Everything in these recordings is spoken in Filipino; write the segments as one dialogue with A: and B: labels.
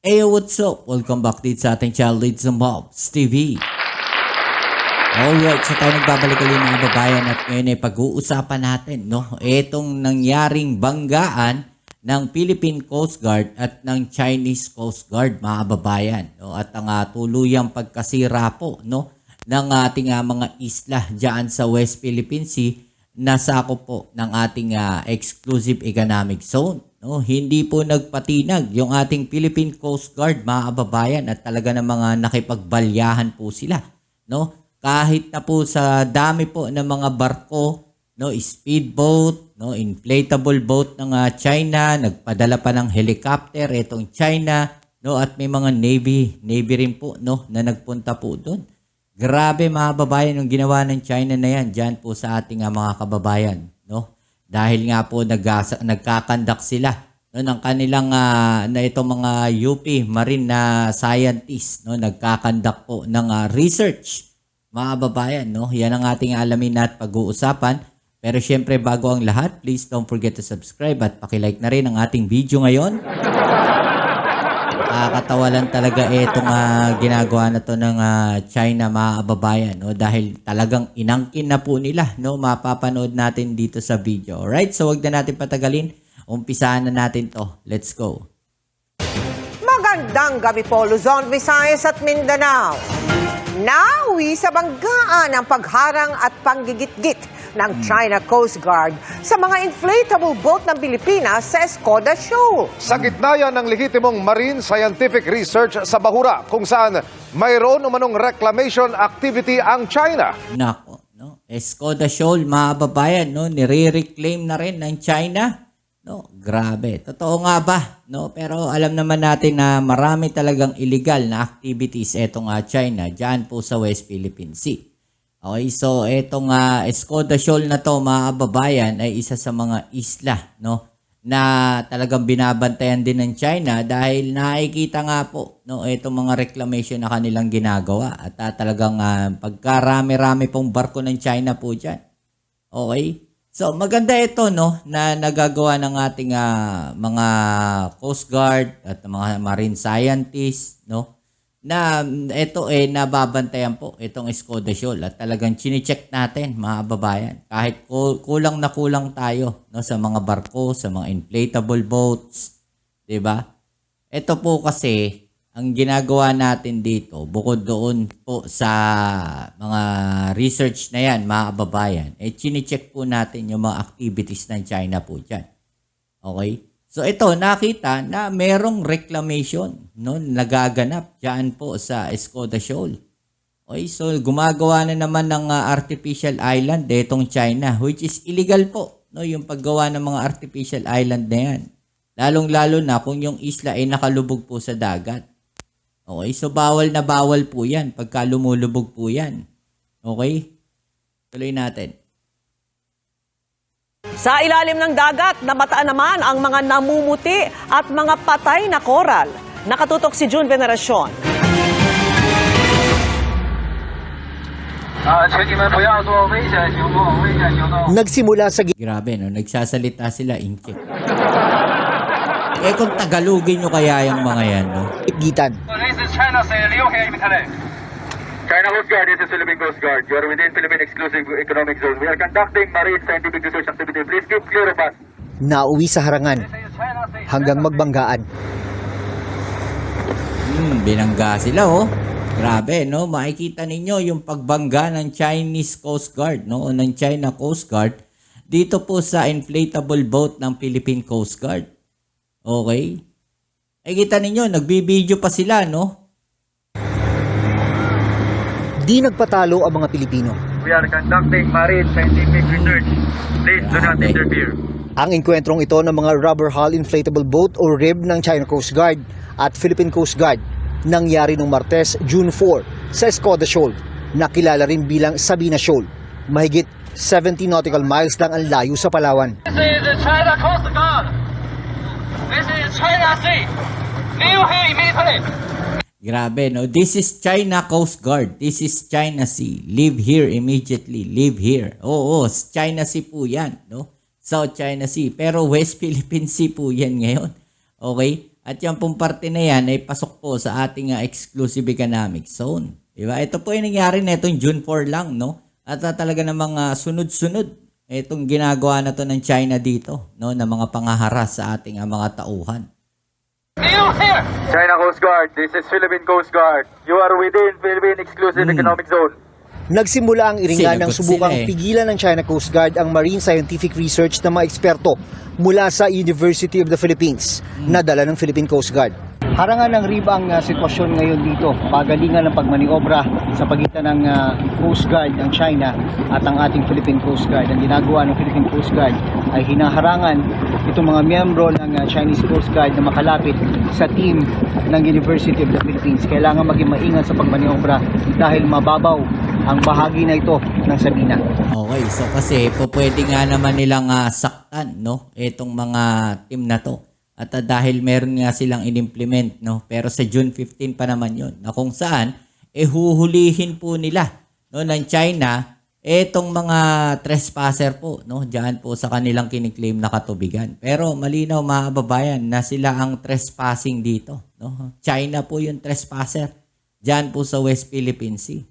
A: Hey, what's up? Welcome back dito sa ating channel, Leads and Bobs TV. Alright, so tayo nagbabalik ulit mga babayan at ngayon ay pag-uusapan natin, no? Itong nangyaring banggaan ng Philippine Coast Guard at ng Chinese Coast Guard, mga babayan, no? At ang tuluyang pagkasira po, no? Ng ating mga isla dyan sa West Philippine Sea na sakop po ng ating exclusive economic zone. No, hindi po nagpatinag yung ating Philippine Coast Guard, mga kababayan, at talaga ng mga nakipagbalyahan po sila, no? Kahit na po sa dami po ng mga barko, no, speedboat, no, inflatable boat ng China, nagpadala pa ng helicopter itong China, no, at may mga navy rin po, no, na nagpunta po doon. Grabe mga kababayan yung ginawa ng China na yan diyan po sa ating mga kababayan, no? Dahil nga po nagkakandak sila, no, ng kanilang na itong mga UP Marine na scientists, no, nagkakandak po ng research, mga babayan, no. Yan ang ating alamin at pag-uusapan. Pero syempre bago ang lahat, please don't forget to subscribe at paki-like na rin ang ating video ngayon. Nakakatawa lang talaga itong ginagawa na to ng China, mga kababayan, no, dahil talagang inangkin na po nila, no, mapapanood natin dito sa video. Alright, so wag na natin patagalin, umpisahan na natin to. Let's go.
B: Magandang gabi po, Luzon, Visayas at Mindanao. Nawi sa banggaan ang pagharang at panggigit-git ng China Coast Guard sa mga inflatable boat ng Pilipinas sa Escoda Shoal.
C: Sa gitna yan ng lehitimong marine scientific research sa Bahura kung saan mayroon umanong reclamation activity ang China.
A: Nako, no? Escoda Shoal, mga babayan, no, nire-reclaim na rin ng China. No, grabe. Totoo nga ba? No, pero alam naman natin na marami talagang illegal na activities etong China diyan po sa West Philippine Sea. Okay, so etong Escoda Shoal na to, mga kababayan, ay isa sa mga isla, no, na talagang binabantayan din ng China dahil nakikita nga po, no, etong mga reclamation na kanilang ginagawa at talagang pagkarami-rami pong barko ng China po diyan. Okay? So maganda ito, no, na nagagawa ng ating mga Coast Guard at mga marine scientists, no, na ito nababantayan po itong Escoda Shoal at talagang chine-check natin, mga kababayan, kahit kulang na kulang tayo, no, sa mga barko, sa mga inflatable boats, 'di ba? Ito po kasi ang ginagawa natin dito, bukod doon po sa mga research na yan, mga kababayan, chine-check po natin yung mga activities ng China po dyan. Okay? So ito, nakita na merong reclamation, no, nagaganap dyan po sa Escoda Shoal. Okay? So gumagawa na naman ng artificial island itong China, which is illegal po, no, yung paggawa ng mga artificial island na yan. Lalong-lalo na kung yung isla ay nakalubog po sa dagat. Okay, so bawal na bawal po yan pagka lumulubog po yan. Okay? Tuloy natin.
B: Sa ilalim ng dagat, nabataan naman ang mga namumuti at mga patay na koral. Nakatutok si June Veneracion.
D: Nagsimula sa
A: Grabe, no? Nagsasalita sila, inche. Kung Tagalogin nyo kaya yung mga yan, no?
D: gitan.
E: This is China, say Liu here in Thailand. China Coast Guard, this is Philippine Coast Guard. You are within Philippine Exclusive Economic Zone. We are conducting marine scientific research activity. Please keep clear of us.
D: Nauwi sa harangan hanggang magbanggaan.
A: Binangga sila, oh. Grabe, no? Makikita ninyo yung pagbangga ng Chinese Coast Guard, no? O ng China Coast Guard dito po sa inflatable boat ng Philippine Coast Guard. Okay? Ay kita ninyo, nagbibideo pa sila, no?
D: Di nagpatalo ang mga Pilipino.
E: We are conducting marine scientific research. Please do not interfere.
D: Ang engkwentrong ito ng mga rubber hull inflatable boat o RIB ng China Coast Guard at Philippine Coast Guard nangyari noong Martes, June 4 sa Escoda Shoal, na kilala rin bilang Sabina Shoal. Mahigit 70 nautical miles lang ang layo sa Palawan.
E: This is the China Coast Guard. This is China Sea. Liu here immediately.
A: Grabe, no? This is China Coast Guard. This is China Sea. Live here immediately. Live here. Oo, China Sea po yan, no? South China Sea. Pero West Philippine Sea po yan ngayon. Okay? At yung pong parte na yan ay pasok po sa ating exclusive economic zone. Diba? Ito po yung nangyari na itong June 4 lang, no? At talaga namang sunod-sunod itong ginagawa na to ng China dito, no? Na mga pangaharas sa ating mga tauhan.
E: China Coast Guard, this is Philippine Coast Guard. You are within Philippine Exclusive Economic Zone.
D: Nagsimula ang iringan ng
A: Sinagot
D: subukang
A: sila eh.
D: pigilan ng China Coast Guard ang marine scientific research ng mga eksperto mula sa University of the Philippines na dala ng Philippine Coast Guard. Harangan ng RIB ang sitwasyon ngayon dito, pagalingan ng pagmaniobra sa pagitan ng Coast Guard ng China at ang ating Philippine Coast Guard. Ang ginagawa ng Philippine Coast Guard ay hinaharangan itong mga miyembro ng Chinese Coast Guard na makalapit sa team ng University of the Philippines. Kailangan maging maingat sa pagmaniobra dahil mababaw ang bahagi na ito ng Sabina.
A: Okay, so kasi pwede nga naman nilang saktan, no? Itong mga team na to. At dahil meron nga silang inimplement, no? Pero sa June 15 pa naman yon, na kung saan huhulihin po nila, no, ng China itong mga trespasser po, no? Diyan po sa kanilang kiniklaim na katubigan. Pero malinaw mga kababayan na sila ang trespassing dito, no? China po yung trespasser diyan po sa West Philippine Sea.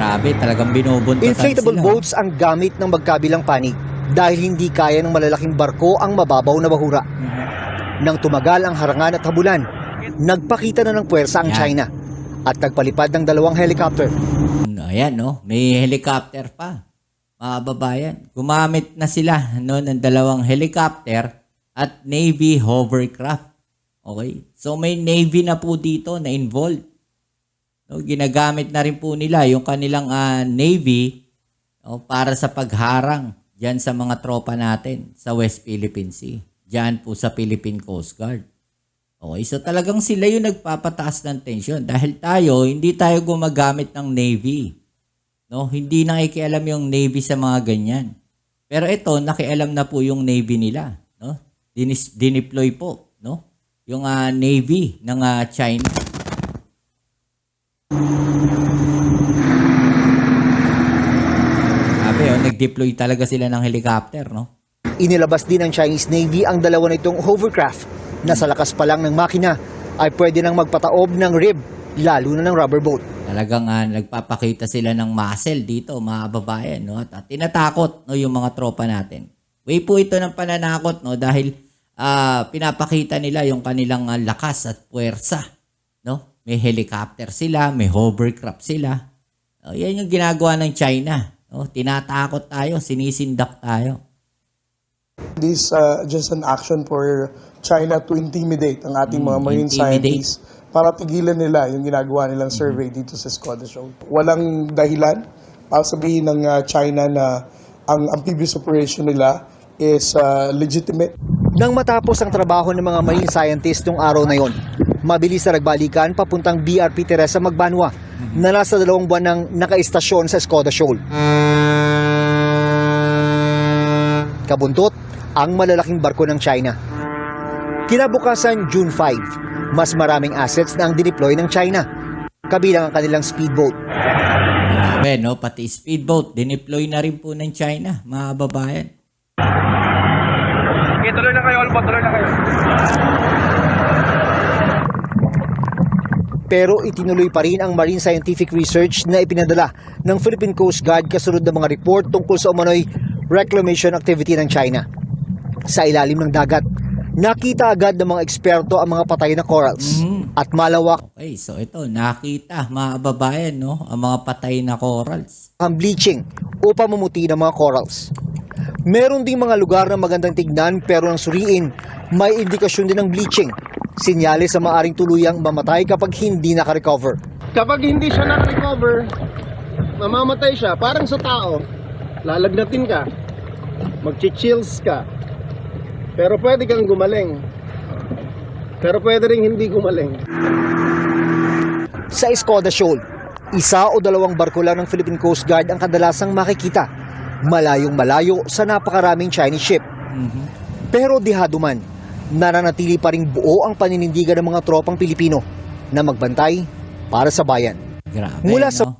A: Grabe, talagang binubuntutan
D: Inflatable
A: sila.
D: boats ang gamit ng magkabilang panig dahil hindi kaya ng malalaking barko ang mababaw na bahura. Nang tumagal ang harangan at habulan, nagpakita na ng puwersa ang
A: Yan.
D: China at nagpalipad ng 2 helicopter.
A: Ayan, no? May helicopter pa. Mga babayan. Gumamit na sila, no, ng 2 helicopter at Navy hovercraft. Okay? So may Navy na po dito na involved. No, ginagamit na rin po nila yung kanilang Navy, no, para sa pagharang diyan sa mga tropa natin sa West Philippine Sea. Diyan po sa Philippine Coast Guard. Okay, so talagang sila yung nagpapataas ng tensyon dahil tayo, hindi tayo gumagamit ng Navy. No, hindi nakikialam yung Navy sa mga ganyan. Pero ito, nakialam na po yung Navy nila, no? Dineploy po, no? Yung Navy ng China. Nag-deploy talaga sila ng helicopter, no?
D: Inilabas din ng Chinese Navy ang 2 nitong hovercraft na sa lakas pa lang ng makina ay pwede nang magpataob ng rib, lalo na ng rubber boat.
A: Talagang nagpapakita sila ng muscle dito, mga babayan, no? At tinatakot, no, yung mga tropa natin. Way po ito ng pananakot, no, dahil pinapakita nila yung kanilang lakas at puwersa, no? May helicopter sila, may hovercraft sila. Yan yung ginagawa ng China. No? Tinatakot tayo, sinisindak tayo.
F: This just an action for China to intimidate ang ating mga marine
A: intimidate.
F: scientists para pigilan nila yung ginagawa nilang survey dito sa Skoda Shoal. Walang dahilan para sabihin ng China na ang amphibious operation nila is legitimate.
D: Nang matapos ang trabaho ng mga marine scientists nung araw na yon, mabilis na nagbalikan papuntang BRP Teresa Magbanwa na nasa 2 buwan nang nakaistasyon sa Skoda Shoal. Kabuntot ang malalaking barko ng China. Kinabukasan June 5, mas maraming assets na ang dineploy ng China, kabilang ang kanilang speedboat.
A: Grabe, no? Pati speedboat, dineploy na rin po ng China, mga babayan.
E: Okay, tuloy na kayo, Alba, tuloy na kayo.
D: Pero itinuloy pa rin ang marine scientific research na ipinadala ng Philippine Coast Guard kasunod ng mga report tungkol sa umano'y reclamation activity ng China. Sa ilalim ng dagat, nakita agad ng mga eksperto ang mga patay na corals at malawak
A: Okay, so ito, nakita, mga babayan, no? Ang mga patay na corals.
D: ang bleaching upang mamuti ng mga corals. Meron ding mga lugar na magandang tignan pero nang suriin, may indikasyon din ng bleaching. Sinyales sa maaring tuluyang mamatay kapag hindi nakarecover.
G: Kapag hindi siya nakarecover, mamamatay siya. Parang sa tao, lalagnatin ka, magchichills ka. Pero pwede kang gumaling. Pero pwede rin hindi gumaling.
D: Sa Skoda Shoal, 1 o 2 barko lang ng Philippine Coast Guard ang kadalasang makikita, malayong malayo sa napakaraming Chinese ship. Pero dihado man, nananatili pa rin buo ang paninindigan ng mga tropang Pilipino na magbantay para sa bayan.
A: Grabe,
D: Mula
A: no?
D: sa-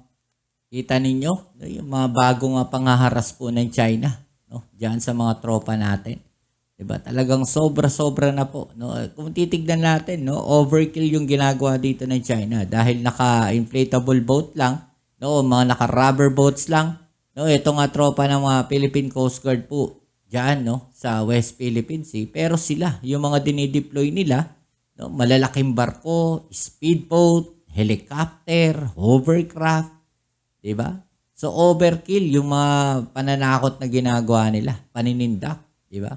A: Kita ninyo, yung mga bagong pangaharas po ng China, no? Diyan sa mga tropa natin. 'Di ba? Talagang sobra-sobra na po, no? Kung titignan natin, no, overkill yung ginagawa dito ng China dahil naka-inflatable boat lang, no, mga naka-rubber boats lang. No, ito nga tropa ng mga Philippine Coast Guard po diyan, no, sa West Philippine Sea. Pero sila, yung mga dinideploy nila, no, malalaking barko, speedboat, helicopter, hovercraft, 'di ba? So overkill yung mga pananakot na ginagawa nila, paninindak, 'di ba?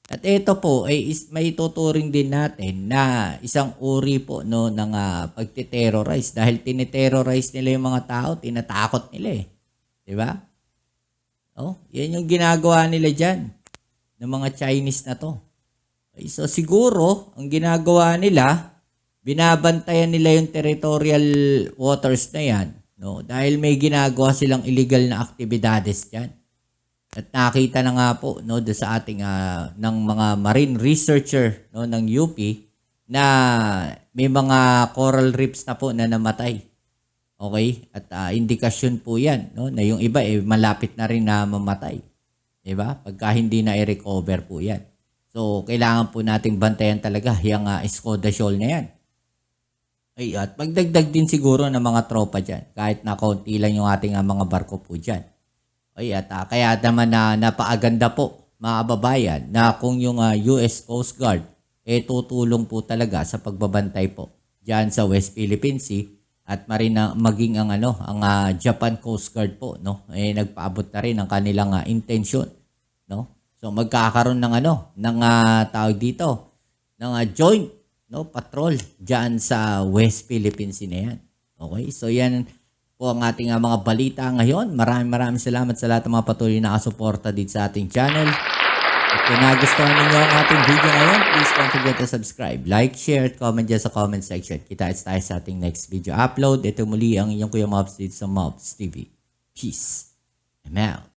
A: At ito po ay may tuturing din natin na isang uri po, no, ng pagte-terrorize dahil tiniterrorize nila yung mga tao, tinatakot nila, 'di ba? Oh, yan yung ginagawa nila diyan ng mga Chinese na to. Okay, so siguro ang ginagawa nila, binabantayan nila yung territorial waters na yan, no? Dahil may ginagawa silang illegal na aktibidades diyan. At nakita na nga po, no, do sa ating ng mga marine researcher, no, ng UP na may mga coral reefs na po na namatay. Okay? At indikasyon po 'yan, no, na yung iba malapit na rin na mamatay. 'Di ba? Pagka hindi na i-recover po 'yan. So, kailangan po nating bantayan talaga yung Escoda Shoal na 'yan. Ay, at magdagdag din siguro ng mga tropa diyan, kahit na kaunti lang yung ating mga barko po diyan. Ay, at kaya naman na napaaganda po, mga kababayan, na kung yung US Coast Guard tutulong po talaga sa pagbabantay po diyan sa West Philippine Sea at maging ang Japan Coast Guard po, no, nagpaabot na rin ang kanilang intensyon, no. So magkakaroon ng tawag dito ng joint, no, patrol diyan sa West Philippine Sea na yan. Okay? So yan po ang ating mga balita ngayon. Maraming salamat sa lahat ng mga patuloy na kasuporta dito sa ating channel. At kung nagustuhan ninyo ang ating video ngayon, please don't forget to subscribe, like, share, at comment dyan sa comment section. Kita-kits tayo sa ating next video upload. Ito muli ang inyong Kuya Mobs dito sa Mobs TV. Peace. I'm out.